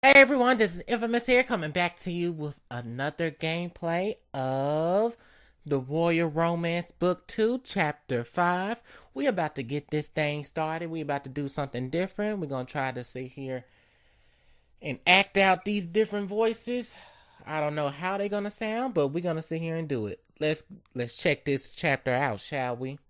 Hey everyone, this is Infamous here, coming back to you with another gameplay of The Royal Romance Book 2, Chapter 5. We about to get this thing started. We about to do something different. We're going to try to sit here and act out these different voices. I don't know how they're going to sound, but we're going to sit here and do it. Let's check this chapter out, shall we?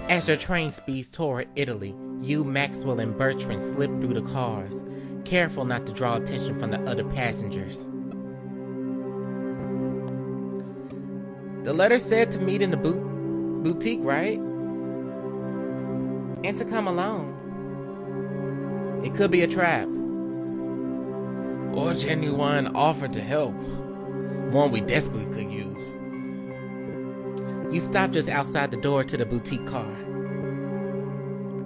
As your train speeds toward Italy, you, Maxwell, and Bertrand slip through the cars, careful not to draw attention from the other passengers. The letter said to meet in the boutique, right? And to come alone. It could be a trap. Or a genuine offer to help. One we desperately could use. You stop just outside the door to the boutique car.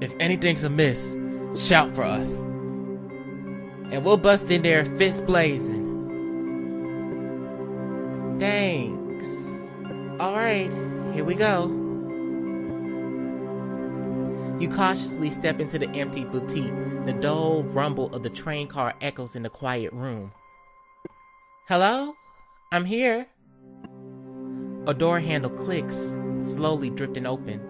If anything's amiss, shout for us. And we'll bust in there fists blazing. Thanks. Alright, here we go. You cautiously step into the empty boutique. The dull rumble of the train car echoes in the quiet room. Hello? I'm here. A door handle clicks, slowly drifting open.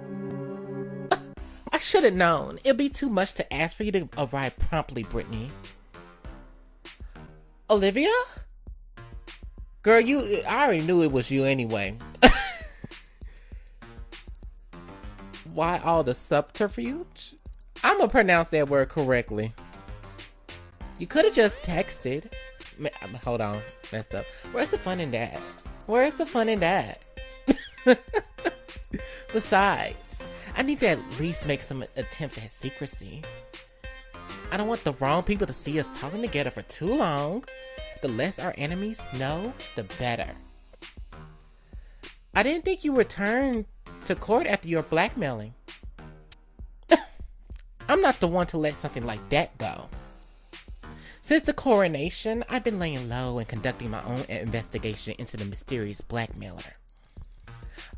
I should have known. It'd be too much to ask for you to arrive promptly, Britney. Olivia? Girl, I already knew it was you anyway. Why all the subterfuge? I'm gonna pronounce that word correctly. You could have just texted. Hold on, messed up. Where's the fun in that? Where's the fun in that? Besides, I need to at least make some attempts at secrecy. I don't want the wrong people to see us talking together for too long. The less our enemies know, the better. I didn't think you returned to court after your blackmailing. I'm not the one to let something like that go. Since the coronation, I've been laying low and conducting my own investigation into the mysterious blackmailer.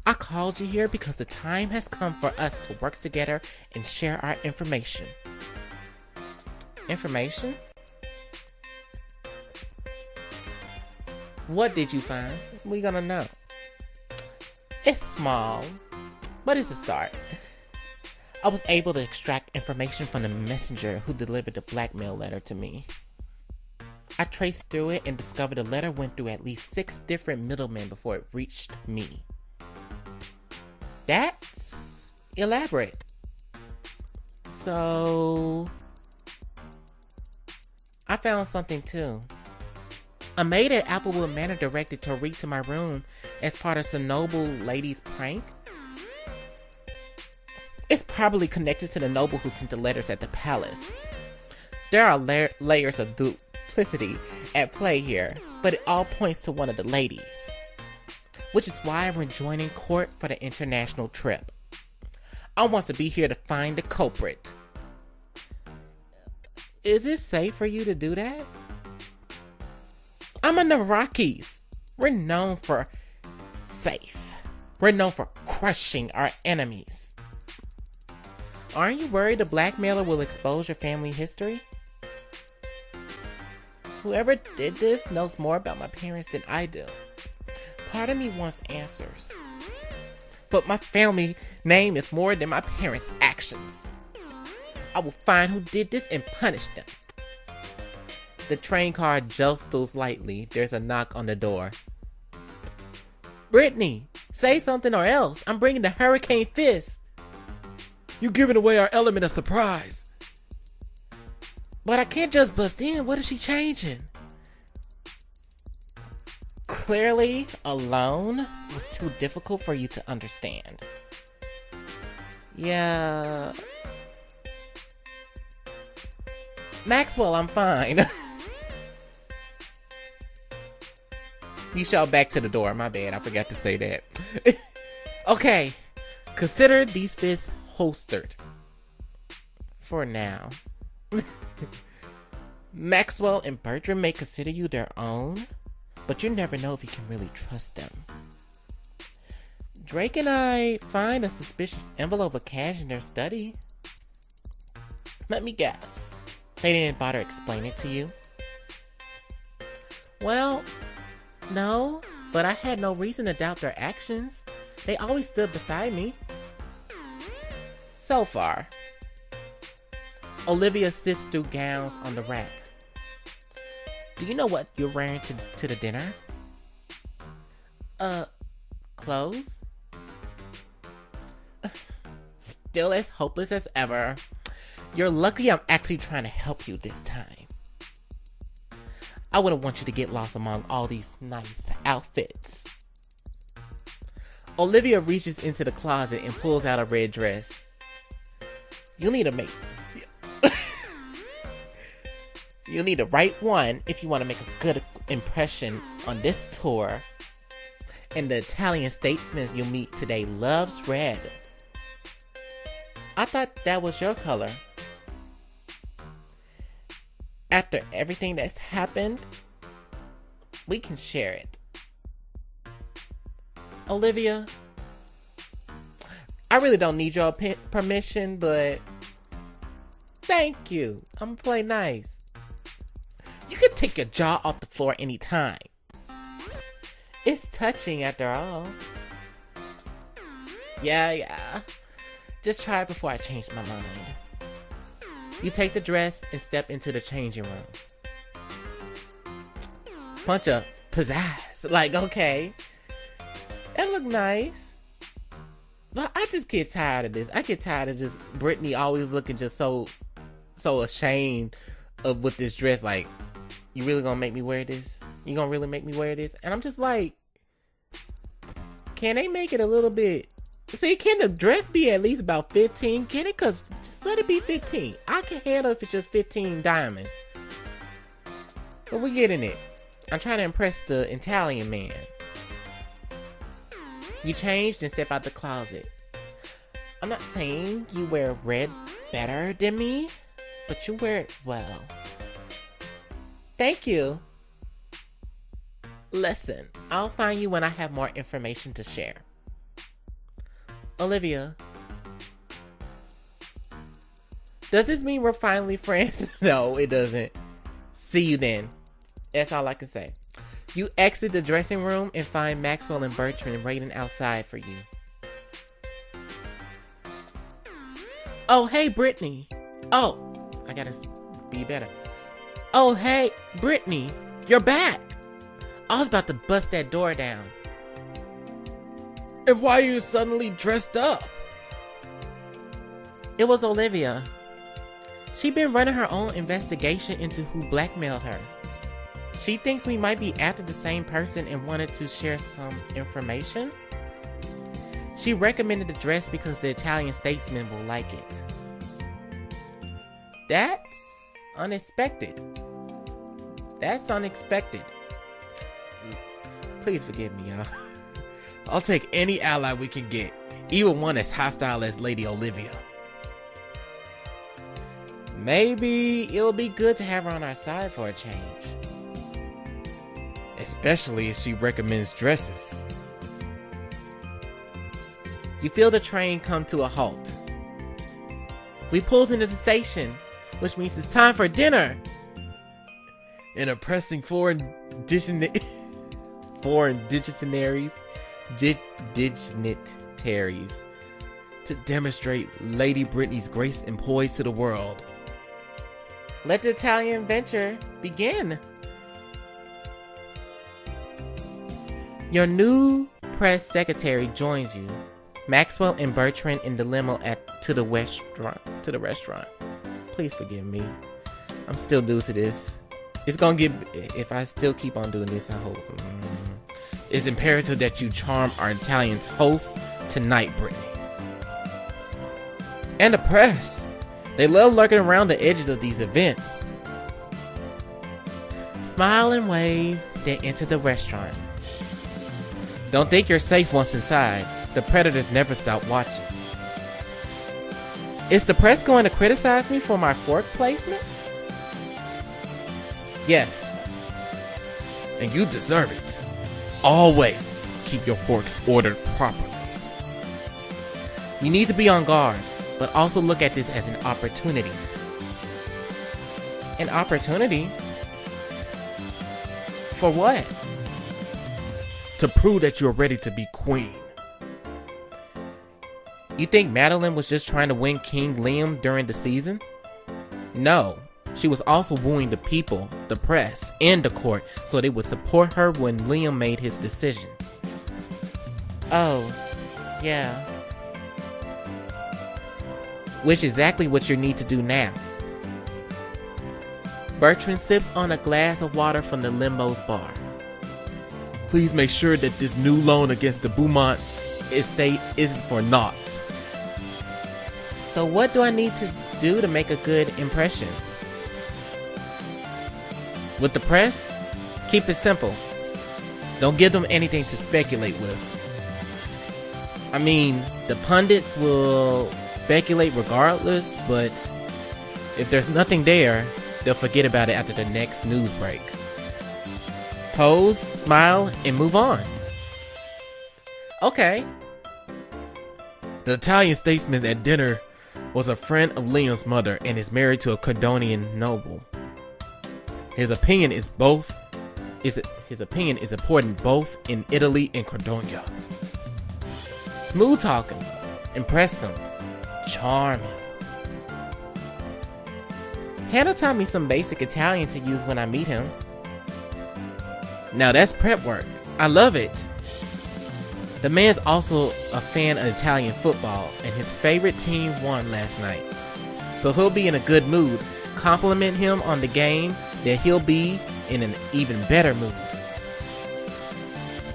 I called you here because the time has come for us to work together and share our information. Information? What did you find? We're gonna know. It's small, but it's a start. I was able to extract information from the messenger who delivered the blackmail letter to me. I traced through it and discovered the letter went through at least 6 different middlemen before it reached me. That's elaborate. So, I found something too. A maid at Applewood Manor directed Tariq to my room as part of some noble lady's prank. It's probably connected to the noble who sent the letters at the palace. There are layers of duplicity at play here, but it all points to one of the ladies. Which is why we're joining court for the international trip. I want to be here to find the culprit. Is it safe for you to do that? I'm in the Rockies. We're known for safe. We're known for crushing our enemies. Aren't you worried the blackmailer will expose your family history? Whoever did this knows more about my parents than I do. Part of me wants answers. But my family name is more than my parents' actions. I will find who did this and punish them. The train car jostles lightly. There's a knock on the door. Britney, say something or else. I'm bringing the hurricane fist. You giving away our element of surprise. But I can't just bust in. What is she changing? Clearly, alone was too difficult for you to understand. Yeah. Maxwell, I'm fine. You shout back to the door. My bad. I forgot to say that. Okay. Consider these fists holstered. For now. Maxwell and Bertrand may consider you their own, but you never know if you can really trust them. Drake and I find a suspicious envelope of cash in their study. Let me guess. They didn't bother explaining it to you? Well, no, but I had no reason to doubt their actions. They always stood beside me. So far. Olivia sifts through gowns on the rack. Do you know what you're wearing to the dinner? Clothes? Still as hopeless as ever. You're lucky I'm actually trying to help you this time. I wouldn't want you to get lost among all these nice outfits. Olivia reaches into the closet and pulls out a red dress. You'll need to make... You'll need the right one if you want to make a good impression on this tour. And the Italian statesman you'll meet today loves red. I thought that was your color. After everything that's happened, we can share it. Olivia, I really don't need your permission, but thank you. I'm gonna play nice. You can take your jaw off the floor anytime. It's touching after all. Yeah. Just try it before I change my mind. You take the dress and step into the changing room. Bunch of pizzazz. Like, okay. It look nice. But I just get tired of this. I get tired of just Britney always looking just so ashamed of with this dress. Like, you really gonna make me wear this? You gonna really make me wear this? And I'm just like, can they make it a little bit... See, can the dress be at least about 15? Can it? Cause just let it be 15. I can handle if it's just 15 diamonds. But we're getting it. I'm trying to impress the Italian man. You changed and step out the closet. I'm not saying you wear red better than me, but you wear it well. Thank you. Listen, I'll find you when I have more information to share. Olivia, does this mean we're finally friends? No, it doesn't. See you then. That's all I can say. You exit the dressing room and find Maxwell and Bertrand waiting outside for you. Oh, hey, Britney. Oh, I gotta be better. Oh, hey, Britney, you're back. I was about to bust that door down. And why are you suddenly dressed up? It was Olivia. She'd been running her own investigation into who blackmailed her. She thinks we might be after the same person and wanted to share some information. She recommended the dress because the Italian statesman will like it. That's unexpected. That's unexpected. Please forgive me, y'all. I'll take any ally we can get, even one as hostile as Lady Olivia. Maybe it'll be good to have her on our side for a change. Especially if she recommends dresses. You feel the train come to a halt. We pulled into the station, which means it's time for dinner. And oppressing foreign dignitaries to demonstrate Lady Britney's grace and poise to the world. Let the Italian adventure begin. Your new press secretary joins you, Maxwell and Bertrand, in the limo to the restaurant. Please forgive me. I'm still new to this. It's gonna get, if I still keep on doing this, I hope. It's imperative that you charm our Italian host tonight, Britney. And the press. They love lurking around the edges of these events. Smile and wave, then enter the restaurant. Don't think you're safe once inside. The predators never stop watching. Is the press going to criticize me for my fork placement? Yes. And you deserve it. Always keep your forks ordered properly. You need to be on guard, but also look at this as an opportunity. An opportunity? For what? To prove that you're ready to be queen. You think Madeline was just trying to win King Liam during the season? No, she was also wooing the people, the press, and the court so they would support her when Liam made his decision. Oh, yeah. Which is exactly what you need to do now. Bertrand sips on a glass of water from the limo's bar. Please make sure that this new loan against the Beaumont estate isn't for naught. So what do I need to do to make a good impression? With the press, keep it simple. Don't give them anything to speculate with. I mean, the pundits will speculate regardless, but if there's nothing there, they'll forget about it after the next news break. Pose, smile, and move on. Okay. The Italian statesman at dinner was a friend of Liam's mother and is married to a Cordonian noble. His opinion is important both in Italy and Cordonia. Smooth talking, impress him, charm him. Hannah taught me some basic Italian to use when I meet him. Now that's prep work. I love it. The man's also a fan of Italian football, and his favorite team won last night. So he'll be in a good mood. Compliment him on the game, then he'll be in an even better mood.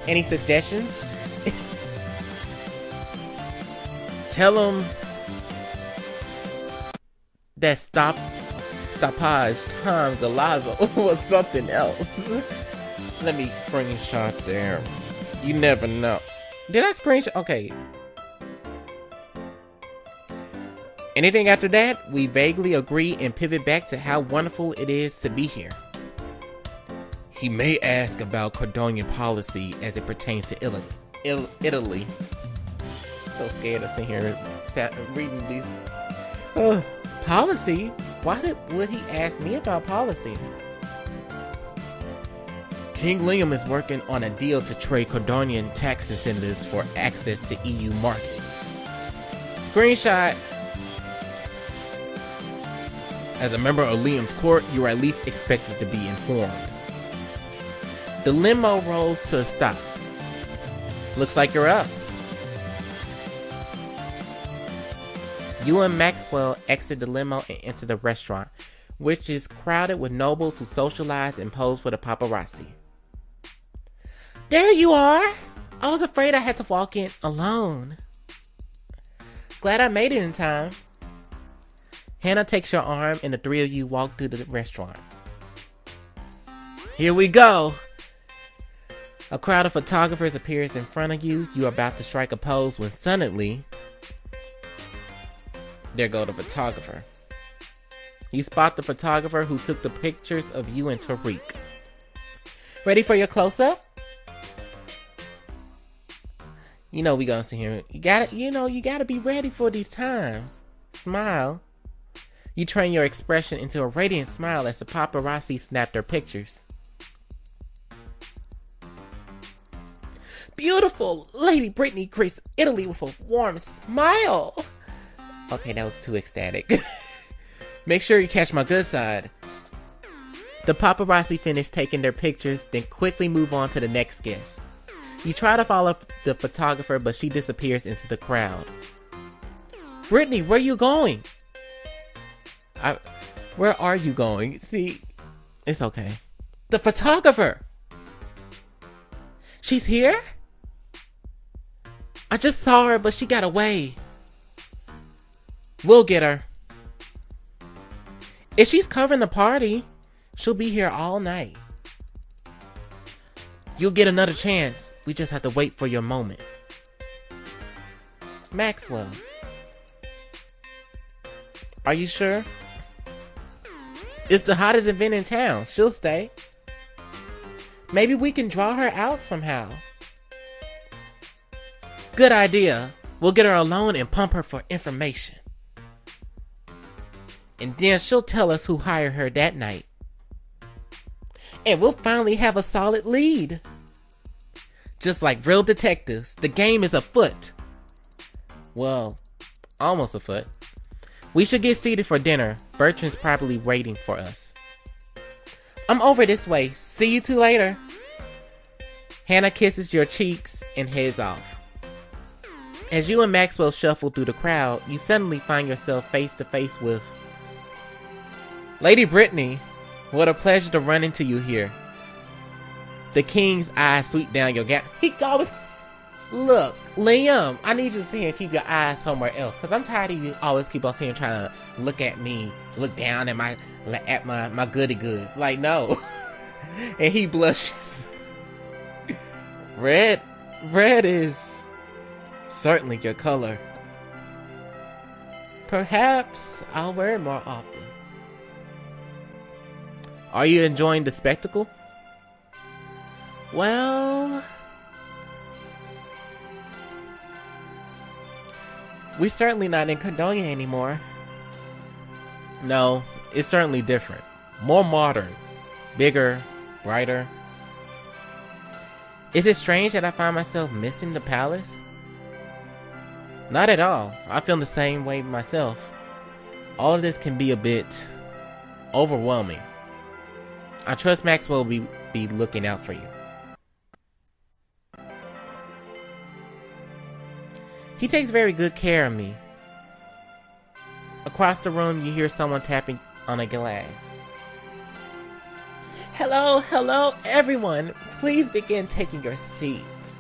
Any suggestions? Tell him that stoppage time Galazzo was something else. Let me screenshot there. You never know. Did I screenshot? Okay. Anything after that, we vaguely agree and pivot back to how wonderful it is to be here. He may ask about Cordonian policy as it pertains to Italy. So scared to sit here reading these. Policy? Why would he ask me about policy? King Liam is working on a deal to trade Cordonian tax incentives for access to EU markets. Screenshot. As a member of Liam's court, you are at least expected to be informed. The limo rolls to a stop. Looks like you're up. You and Maxwell exit the limo and enter the restaurant, which is crowded with nobles who socialize and pose for the paparazzi. There you are! I was afraid I had to walk in alone. Glad I made it in time. Hannah takes your arm and the three of you walk through the restaurant. Here we go! A crowd of photographers appears in front of you. You are about to strike a pose when suddenly, there go the photographer. You spot the photographer who took the pictures of you and Tariq. Ready for your close-up? You know we gonna see here. You gotta be ready for these times. Smile. You train your expression into a radiant smile as the paparazzi snap their pictures. Beautiful Lady Britney graced Italy with a warm smile. Okay, that was too ecstatic. Make sure you catch my good side. The paparazzi finish taking their pictures, then quickly move on to the next guest. You try to follow the photographer, but she disappears into the crowd. Britney, where you going? Where are you going? See, it's okay. The photographer! She's here? I just saw her, but she got away. We'll get her. If she's covering the party, she'll be here all night. You'll get another chance. We just have to wait for your moment. Maxwell. Are you sure? It's the hottest event in town. She'll stay. Maybe we can draw her out somehow. Good idea. We'll get her alone and pump her for information. And then she'll tell us who hired her that night. And we'll finally have a solid lead. Just like real detectives, the game is afoot. Well, almost afoot. We should get seated for dinner. Bertrand's probably waiting for us. I'm over this way. See you two later. Hannah kisses your cheeks and heads off. As you and Maxwell shuffle through the crowd, you suddenly find yourself face to face with Lady Britney. What a pleasure to run into you here. The king's eyes sweep down your gown. He always... Look, Liam, I need you to see and keep your eyes somewhere else. Because I'm tired of you always keep on seeing trying to look at me. Look down at my goody goods. Like, no. And he blushes. Red is certainly your color. Perhaps I'll wear it more often. Are you enjoying the spectacle? Well, we're certainly not in Cordonia anymore. No, it's certainly different. More modern. Bigger. Brighter. Is it strange that I find myself missing the palace? Not at all. I feel the same way myself. All of this can be a bit overwhelming. I trust Maxwell will be looking out for you. He takes very good care of me. Across the room, you hear someone tapping on a glass. Hello, everyone. Please begin taking your seats.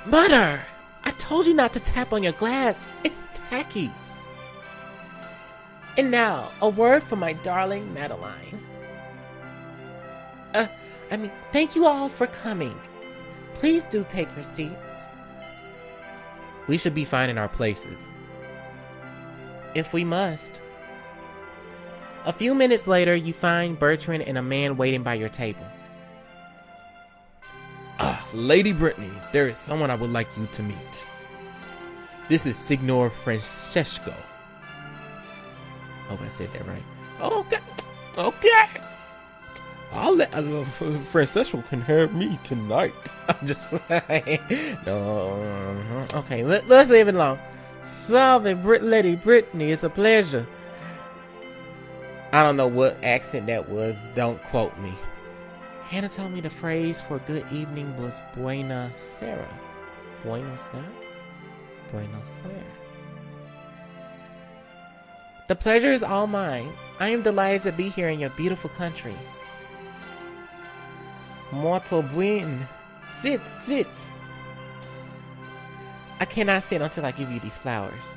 Mother, I told you not to tap on your glass. It's tacky. And now, a word from my darling Madeline. Thank you all for coming. Please do take your seats. We should be finding our places. If we must. A few minutes later, you find Bertrand and a man waiting by your table. Lady Britney, there is someone I would like you to meet. This is Signor Francesco. Hope I said that right. Okay. I'll let Francesco can have me tonight. I'm just no. Okay, let's leave it alone. Salve, Lady Britney. It's a pleasure. I don't know what accent that was. Don't quote me. Hannah told me the phrase for good evening was Buena Sera. Buena Sera? Buena Sera. The pleasure is all mine. I am delighted to be here in your beautiful country. Molto buen. Sit. I cannot sit until I give you these flowers.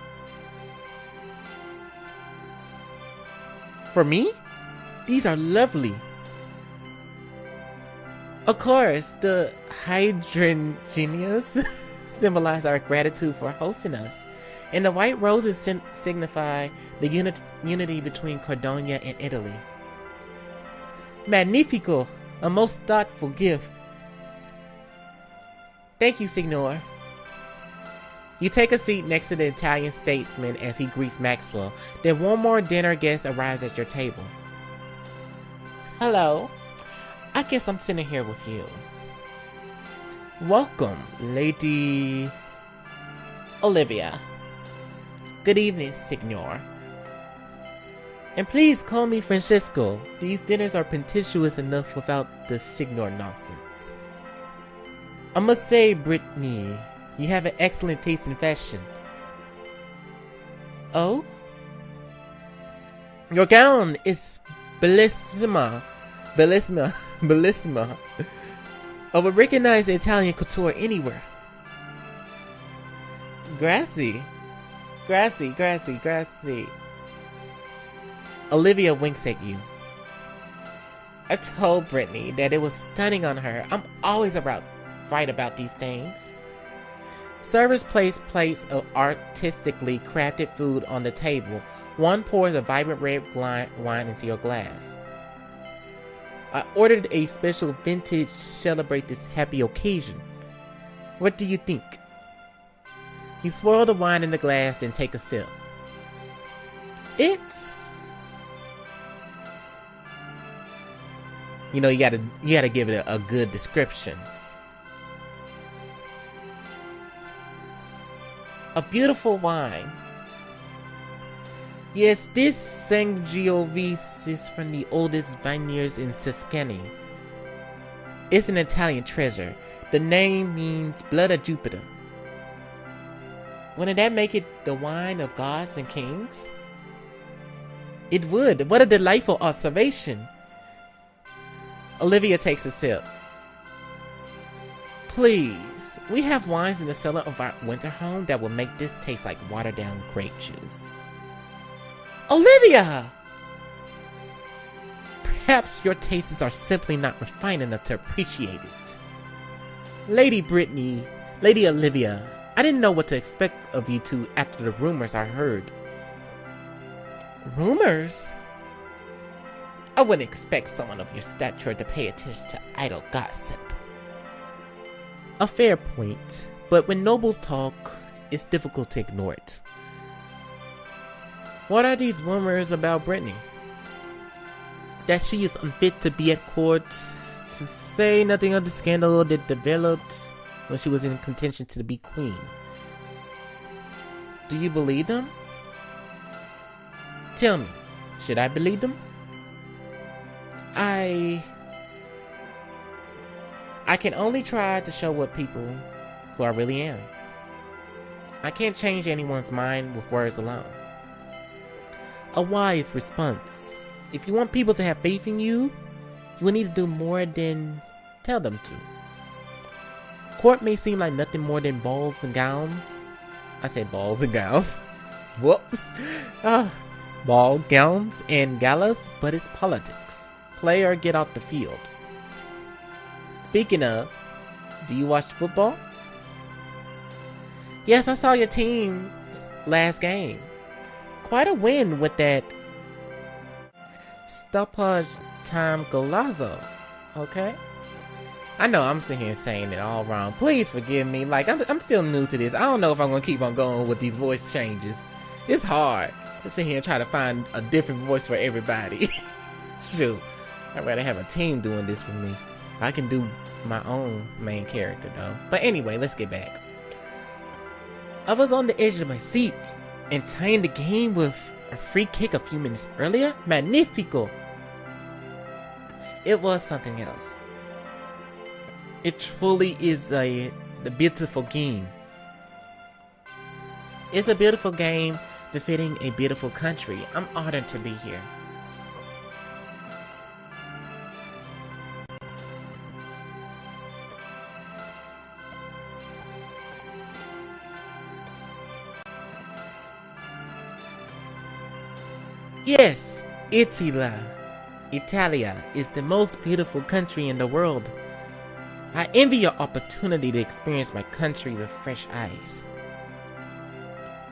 For me? These are lovely. Of course, the hydrangeas symbolize our gratitude for hosting us, and the white roses signify the unity between Cordonia and Italy. Magnifico! A most thoughtful gift. Thank you, Signor. You take a seat next to the Italian statesman as he greets Maxwell. Then one more dinner guest arrives at your table. Hello. I guess I'm sitting here with you. Welcome, Lady Olivia. Good evening, Signor. And please call me Francesco. These dinners are pretentious enough without the signor nonsense. I must say, Britney, you have an excellent taste in fashion. Oh? Your gown is bellissima. Bellissima. Bellissima. I would recognize the Italian couture anywhere. Grassy. Grassy, grassy, grassy. Olivia winks at you. I told Britney that it was stunning on her. I'm always right about these things. Servers place plates of artistically crafted food on the table. One pours a vibrant red wine into your glass. I ordered a special vintage to celebrate this happy occasion. What do you think? You swirl the wine in the glass, then take a sip. It's... You know, you gotta give it a good description. A beautiful wine. Yes, this Sangiovese is from the oldest vineyards in Tuscany. It's an Italian treasure. The name means blood of Jupiter. Wouldn't that make it the wine of gods and kings? It would. What a delightful observation. Olivia takes a sip. Please, we have wines in the cellar of our winter home that will make this taste like watered down grape juice. Olivia! Perhaps your tastes are simply not refined enough to appreciate it. Lady Britney, Lady Olivia, I didn't know what to expect of you two after the rumors I heard. Rumors? I wouldn't expect someone of your stature to pay attention to idle gossip. A fair point, but when nobles talk, it's difficult to ignore it. What are these rumors about Britney? That she is unfit to be at court, to say nothing of the scandal that developed when she was in contention to be queen. Do you believe them? Tell me, should I believe them? I can only try to show what people who I really am. I can't change anyone's mind with words alone. A wise response. If you want people to have faith in you, you will need to do more than tell them to. Court may seem like nothing more than balls and gowns. I said balls and gowns. Whoops. Ball gowns and galas, but it's politics. Play or get off the field. Speaking of, do you watch football? Yes, I saw your team's last game. Quite a win with that stoppage time golazo. Okay? I know I'm sitting here saying it all wrong. Please forgive me. Like, I'm still new to this. I don't know if I'm going to keep on going with these voice changes. It's hard to sit here and try to find a different voice for everybody. Shoot. I'd rather have a team doing this for me. I can do my own main character, though. But anyway, let's get back. I was on the edge of my seat and tying the game with a free kick a few minutes earlier. Magnifico! It was something else. It truly is a beautiful game. It's a beautiful game befitting a beautiful country. I'm honored to be here. Yes, Italia is the most beautiful country in the world. I envy your opportunity to experience my country with fresh eyes.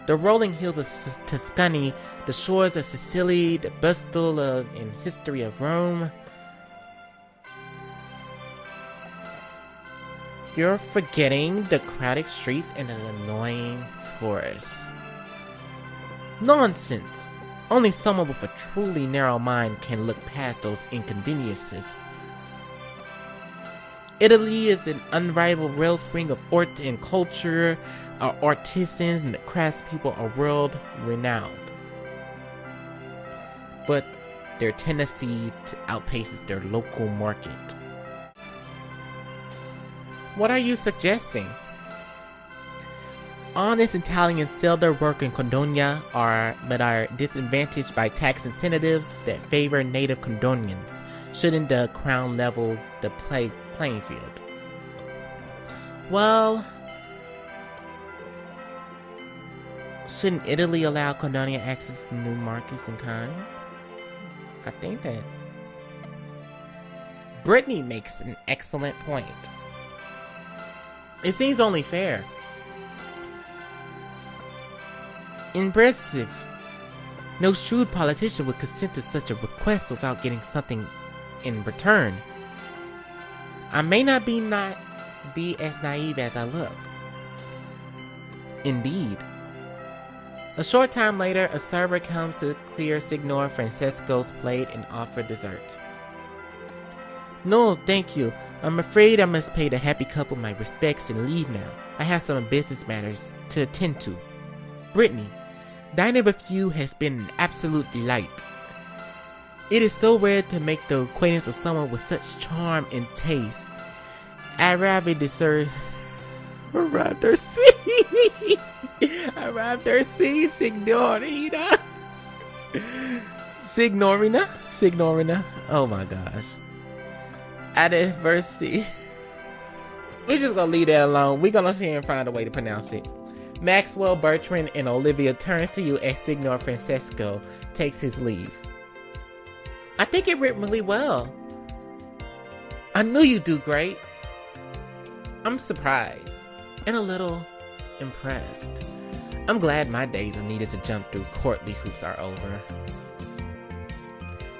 The rolling hills of Tuscany, the shores of Sicily, the bustle and history of Rome. You're forgetting the crowded streets and an annoying tourists. Nonsense! Only someone with a truly narrow mind can look past those inconveniences. Italy is an unrivaled wellspring of art and culture. Our artisans and the craftspeople are world renowned. but their tendency outpaces their local market. What are you suggesting? Honest Italians sell their work in Cordonia but are disadvantaged by tax incentives that favor native Cordonians. Shouldn't the crown level the playing field? Well, shouldn't Italy allow Cordonia access to new markets in kind? I think that Britney makes an excellent point. It seems only fair. Impressive. No shrewd politician would consent to such a request without getting something in return. I may not be as naive as I look. Indeed. A short time later, a server comes to clear Signor Francesco's plate and offer dessert. No, thank you. I'm afraid I must pay the happy couple my respects and leave now. I have some business matters to attend to. Britney, dining with you has been an absolute delight. It is so rare to make the acquaintance of someone with such charm and taste. I rather see Signorina. Signorina. Oh my gosh. At adversity. We're just gonna leave that alone. We're gonna try and find a way to pronounce it. Maxwell, Bertrand, and Olivia turns to you as Signor Francesco takes his leave. I think it went really well. I knew you'd do great. I'm surprised and a little impressed. I'm glad my days of needed to jump through courtly hoops are over.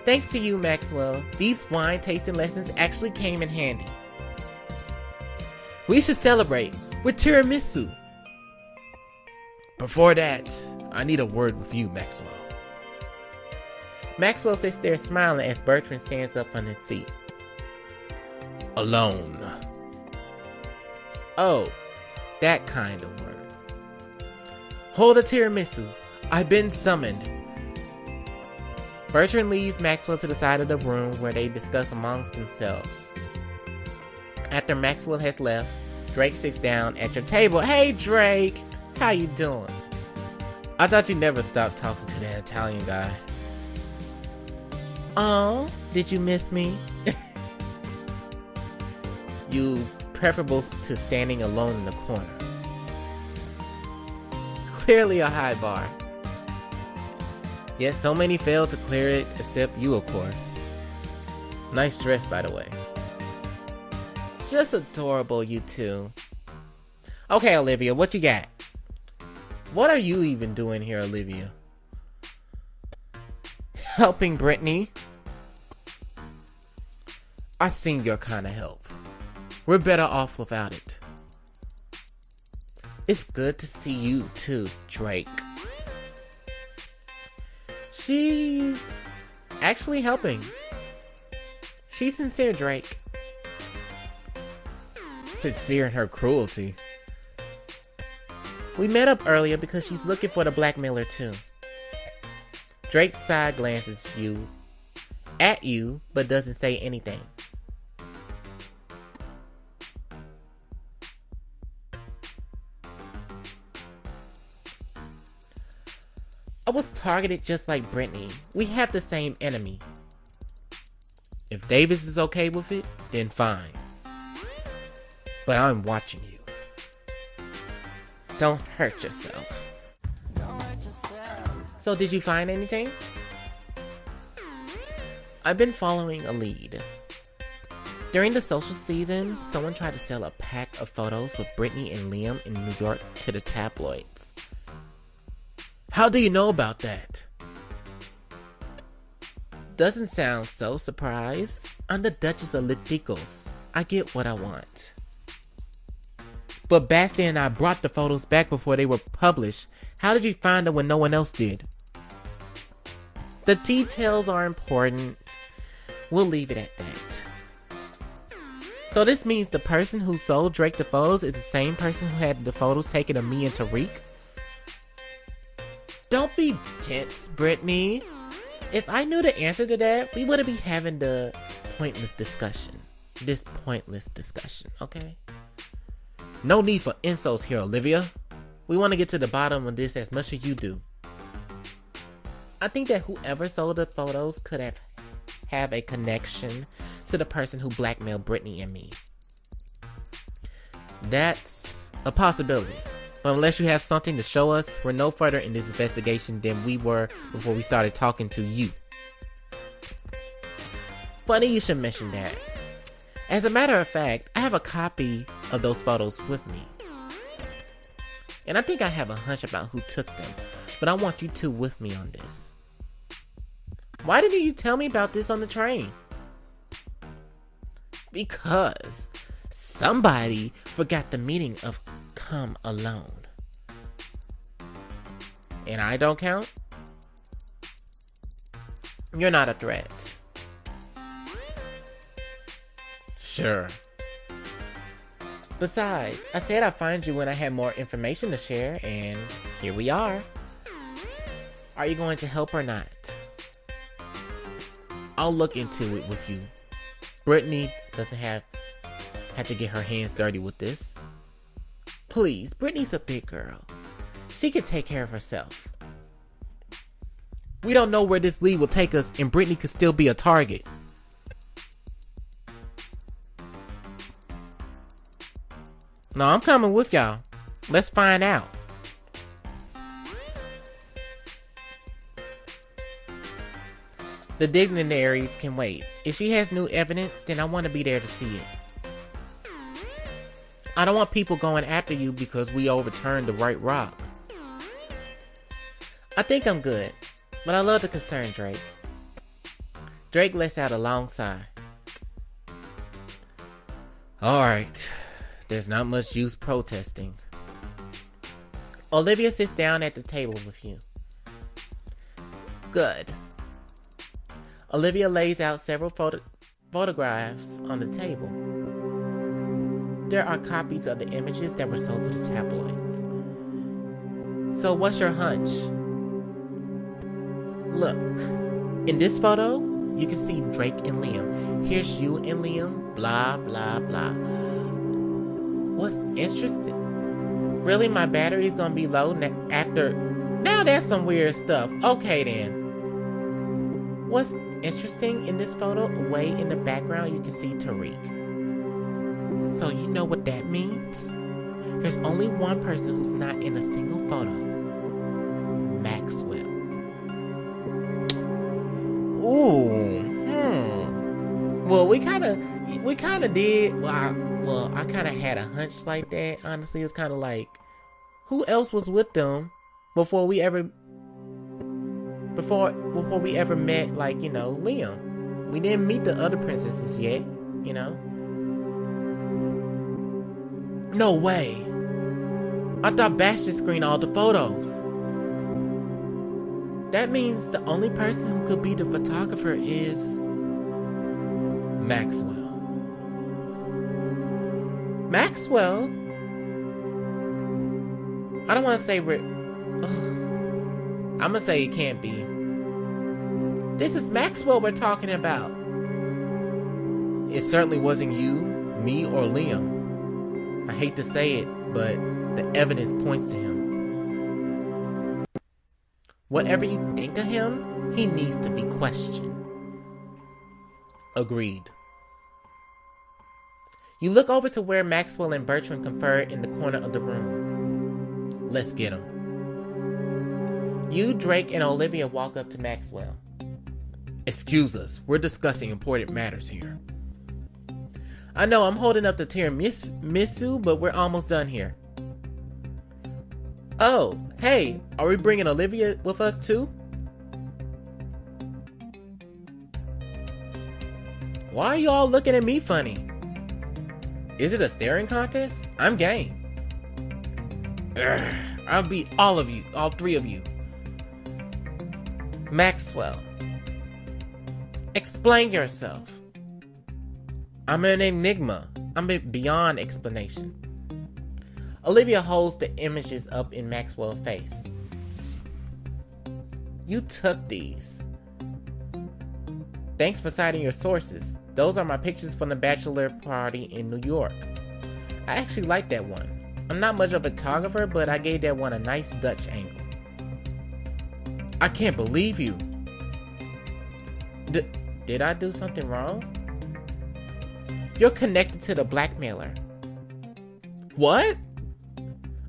Thanks to you, Maxwell, these wine tasting lessons actually came in handy. We should celebrate with tiramisu. Before that, I need a word with you, Maxwell. Maxwell sits there smiling as Bertrand stands up from his seat. Alone. Oh, that kind of word. Hold a tiramisu. I've been summoned. Bertrand leads Maxwell to the side of the room where they discuss amongst themselves. After Maxwell has left, Drake sits down at your table. Hey Drake, how you doing? I thought you never stopped talking to that Italian guy. Oh, did you miss me? You preferable to standing alone in the corner. Clearly a high bar. Yet so many fail to clear it, except you, of course. Nice dress, by the way. Just adorable, you two. Okay, Olivia, what you got? What are you even doing here, Olivia? Helping Britney? I seen your kind of help. We're better off without it. It's good to see you too, Drake. She's actually helping. She's sincere, Drake. Sincere in her cruelty. We met up earlier because she's looking for the blackmailer too. Drake side glances at you, but doesn't say anything. I was targeted just like Britney. We have the same enemy. If Davis is okay with it, then fine. But I'm watching you. Don't hurt yourself. So did you find anything? I've been following a lead. During the social season, someone tried to sell a pack of photos with Britney and Liam in New York to the tabloids. How do you know about that? Doesn't sound so surprised. I'm the Duchess of Litigos. I get what I want. But Basti and I brought the photos back before they were published. How did you find them when no one else did? The details are important. We'll leave it at that. So this means the person who sold Drake the photos is the same person who had the photos taken of me and Tariq? Don't be tense, Britney. If I knew the answer to that, we wouldn't be having the pointless discussion. This pointless discussion, okay? No need for insults here, Olivia. We want to get to the bottom of this as much as you do. I think that whoever sold the photos could have a connection to the person who blackmailed Britney and me. That's a possibility. But unless you have something to show us, we're no further in this investigation than we were before we started talking to you. Funny you should mention that. As a matter of fact, I have a copy of those photos with me. And I think I have a hunch about who took them, but I want you two with me on this. Why didn't you tell me about this on the train? Because somebody forgot the meaning of come alone. And I don't count? You're not a threat. Sure. Besides, I said I'd find you when I had more information to share, and here we are. Are you going to help or not? I'll look into it with you. Britney doesn't have to get her hands dirty with this. Please, Britney's a big girl. She can take care of herself. We don't know where this lead will take us, and Britney could still be a target. No, I'm coming with y'all. Let's find out. The dignitaries can wait. If she has new evidence, then I want to be there to see it. I don't want people going after you because we overturned the right rock. I think I'm good, but I love to concern Drake. Drake lets out a long sigh. Alright, there's not much use protesting. Olivia sits down at the table with you. Good. Olivia lays out several photographs on the table. There are copies of the images that were sold to the tabloids. So what's your hunch? Look, in this photo, you can see Drake and Liam. Here's you and Liam, blah, blah, blah. What's interesting? Really, my battery's gonna be low after... Now that's some weird stuff. Okay then. What's interesting in this photo, way in the background, you can see Tariq. So you know what that means? There's only one person who's not in a single photo. Maxwell. Ooh, Well, we kind of did. I kind of had a hunch like that. Honestly, it's kind of like, who else was with them before we ever met, like, you know, Liam. We didn't meet the other princesses yet, you know. No way. I thought Bastion screened all the photos. That means the only person who could be the photographer is Maxwell. Maxwell? I don't want to say I'm gonna say it can't be. This is Maxwell we're talking about. It certainly wasn't you, me, or Liam. I hate to say it, but the evidence points to him. Whatever you think of him, he needs to be questioned. Agreed. You look over to where Maxwell and Bertrand confer in the corner of the room. Let's get him. You, Drake, and Olivia walk up to Maxwell. Excuse us, we're discussing important matters here. I know I'm holding up the tiramisu, but we're almost done here. Oh, hey, are we bringing Olivia with us too? Why are you all looking at me funny? Is it a staring contest? I'm game. Urgh, I'll beat all of you, all three of you. Maxwell, explain yourself. I'm an enigma. I'm beyond explanation. Olivia holds the images up in Maxwell's face. You took these. Thanks for citing your sources. Those are my pictures from the bachelor party in New York. I actually like that one. I'm not much of a photographer, but I gave that one a nice Dutch angle. I can't believe you. Did I do something wrong? You're connected to the blackmailer. What?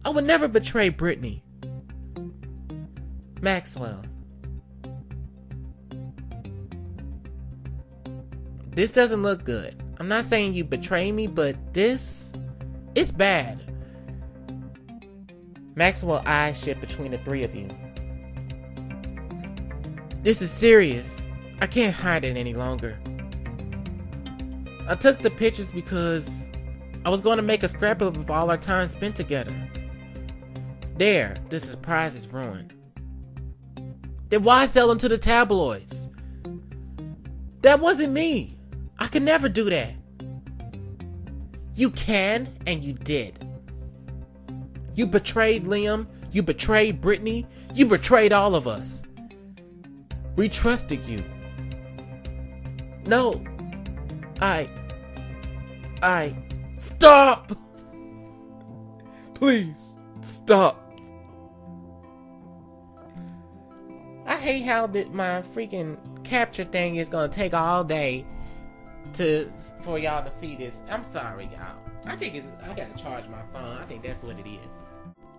I would never betray Britney. Maxwell. This doesn't look good. I'm not saying you betrayed me, but it's bad. Maxwell I shit between the three of you. This is serious. I can't hide it any longer. I took the pictures because I was going to make a scrapbook of all our time spent together. There, the surprise is ruined. Then why sell them to the tabloids? That wasn't me. I could never do that. You can, and you did. You betrayed Liam. You betrayed Britney. You betrayed all of us. We trusted you. No. Stop! Please, stop. I hate how my freaking capture thing is gonna take all day for y'all to see this. I'm sorry, y'all. I gotta charge my phone. I think that's what it is.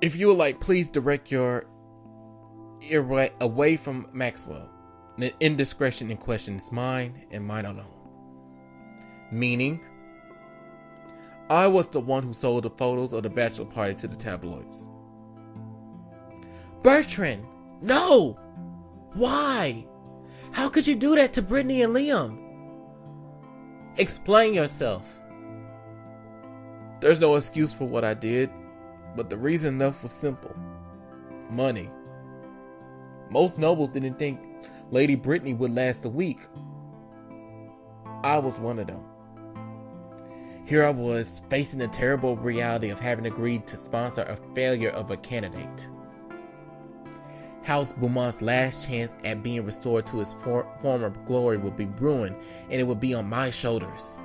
If you would like, please direct your ear away from Maxwell. The indiscretion in question is mine and mine alone. Meaning, I was the one who sold the photos of the bachelor party to the tabloids. Bertrand, no! Why? How could you do that to Britney and Liam? Explain yourself. There's no excuse for what I did, but the reason enough was simple. Money. Most nobles didn't think Lady Britney would last a week. I was one of them. Here I was, facing the terrible reality of having agreed to sponsor a failure of a candidate. House Beaumont's last chance at being restored to its former glory would be ruined, and it would be on my shoulders.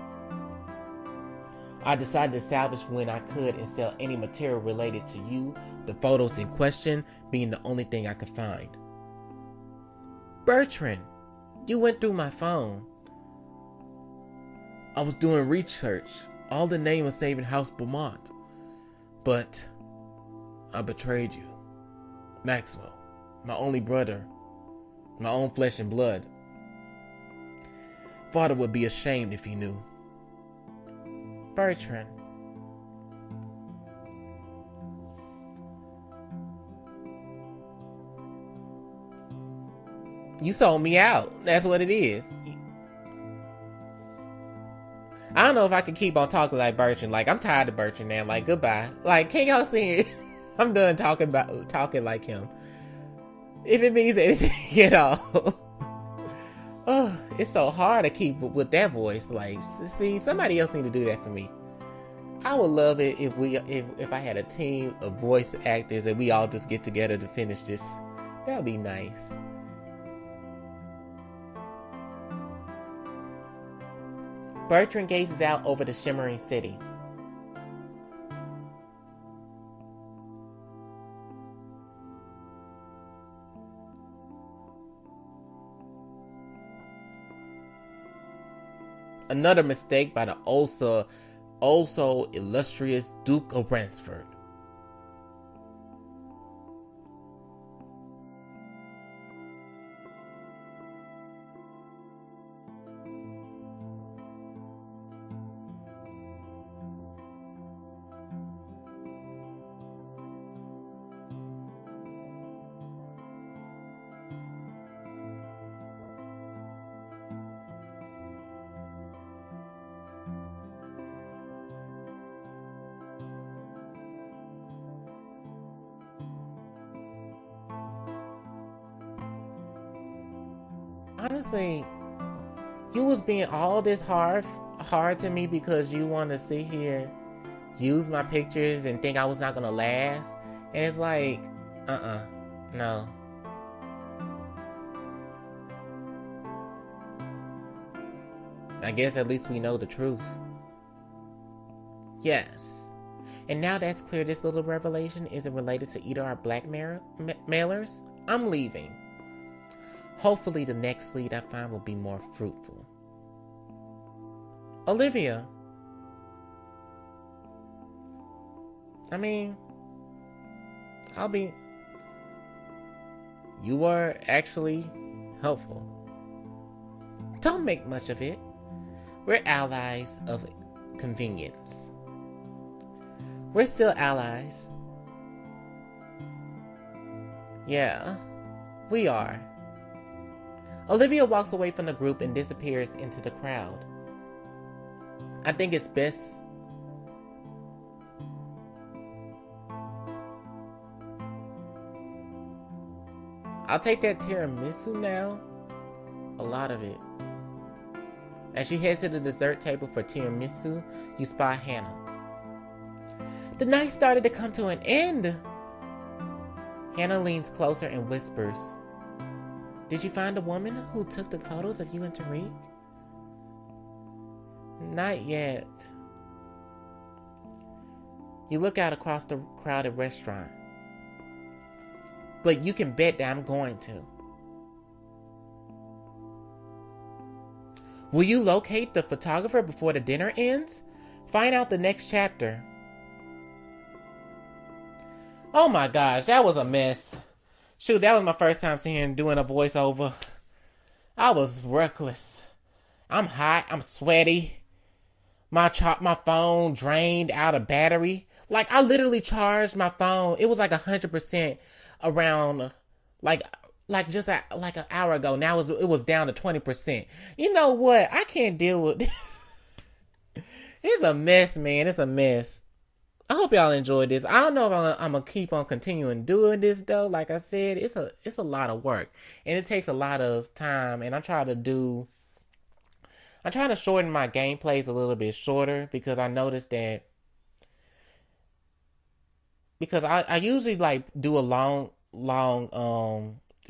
I decided to salvage when I could and sell any material related to you, the photos in question being the only thing I could find. Bertrand, you went through my phone. I was doing research, all in the name of saving House Beaumont. But I betrayed you. Maxwell, my only brother, my own flesh and blood. Father would be ashamed if he knew. Bertrand. You sold me out. That's what it is. I don't know if I can keep on talking like Bertrand. Like, I'm tired of Bertrand now. Like, goodbye. Like, can't y'all see it? I'm done talking like him. If it means anything at all. Oh, it's so hard to keep with that voice. Like, see, somebody else need to do that for me. I would love it if I had a team of voice actors and we all just get together to finish this. That would be nice. Bertrand gazes out over the shimmering city. Another mistake by the also illustrious Duke of Ransford. Honestly, you was being all this hard to me because you want to sit here, use my pictures and think I was not gonna last. And it's like, no. I guess at least we know the truth. Yes. And now that's clear, this little revelation isn't related to either our blackmailers. I'm leaving. Hopefully the next lead I find will be more fruitful. Olivia. I mean, you were actually helpful. Don't make much of it. We're allies of convenience. We're still allies. Yeah, we are. Olivia walks away from the group and disappears into the crowd. I think it's best. I'll take that tiramisu now. A lot of it. As you head to the dessert table for tiramisu, you spot Hannah. The night started to come to an end. Hannah leans closer and whispers, "Did you find the woman who took the photos of you and Tariq?" "Not yet." You look out across the crowded restaurant. "But you can bet that I'm going to." "Will you locate the photographer before the dinner ends? Find out the next chapter." Oh my gosh, that was a mess. Shoot, that was my first time seeing him doing a voiceover. I was reckless. I'm hot. I'm sweaty. My phone drained out of battery. Like, I literally charged my phone. It was like 100% around, like just like an hour ago. Now it was down to 20%. You know what? I can't deal with this. It's a mess, man. It's a mess. I hope y'all enjoyed this. I don't know if I'm gonna keep on continuing doing this though. Like I said, it's a lot of work and it takes a lot of time. And I'm trying to shorten my gameplays a little bit shorter because I noticed that because I usually like do a long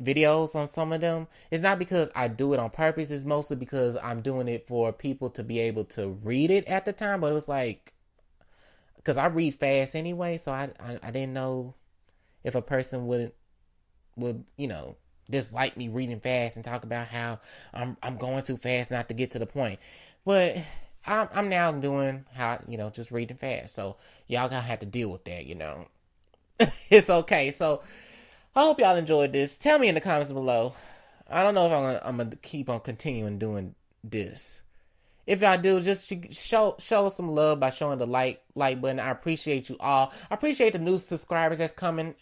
videos on some of them. It's not because I do it on purpose. It's mostly because I'm doing it for people to be able to read it at the time. But it was like, because I read fast anyway, so I didn't know if a person would dislike me reading fast and talk about how I'm going too fast not to get to the point. But I'm now doing how just reading fast. So y'all gonna have to deal with that. It's okay. So I hope y'all enjoyed this. Tell me in the comments below. I don't know if I'm gonna keep on continuing doing this. If y'all do, just show some love by showing the like button. I appreciate you all. I appreciate the new subscribers that's coming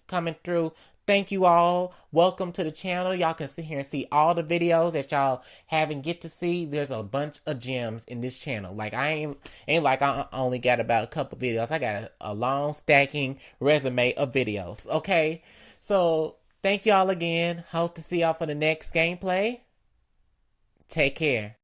through. Thank you all. Welcome to the channel. Y'all can sit here and see all the videos that y'all haven't get to see. There's a bunch of gems in this channel. Like I ain't like I only got about a couple videos. I got a long stacking resume of videos. Okay, so thank y'all again. Hope to see y'all for the next gameplay. Take care.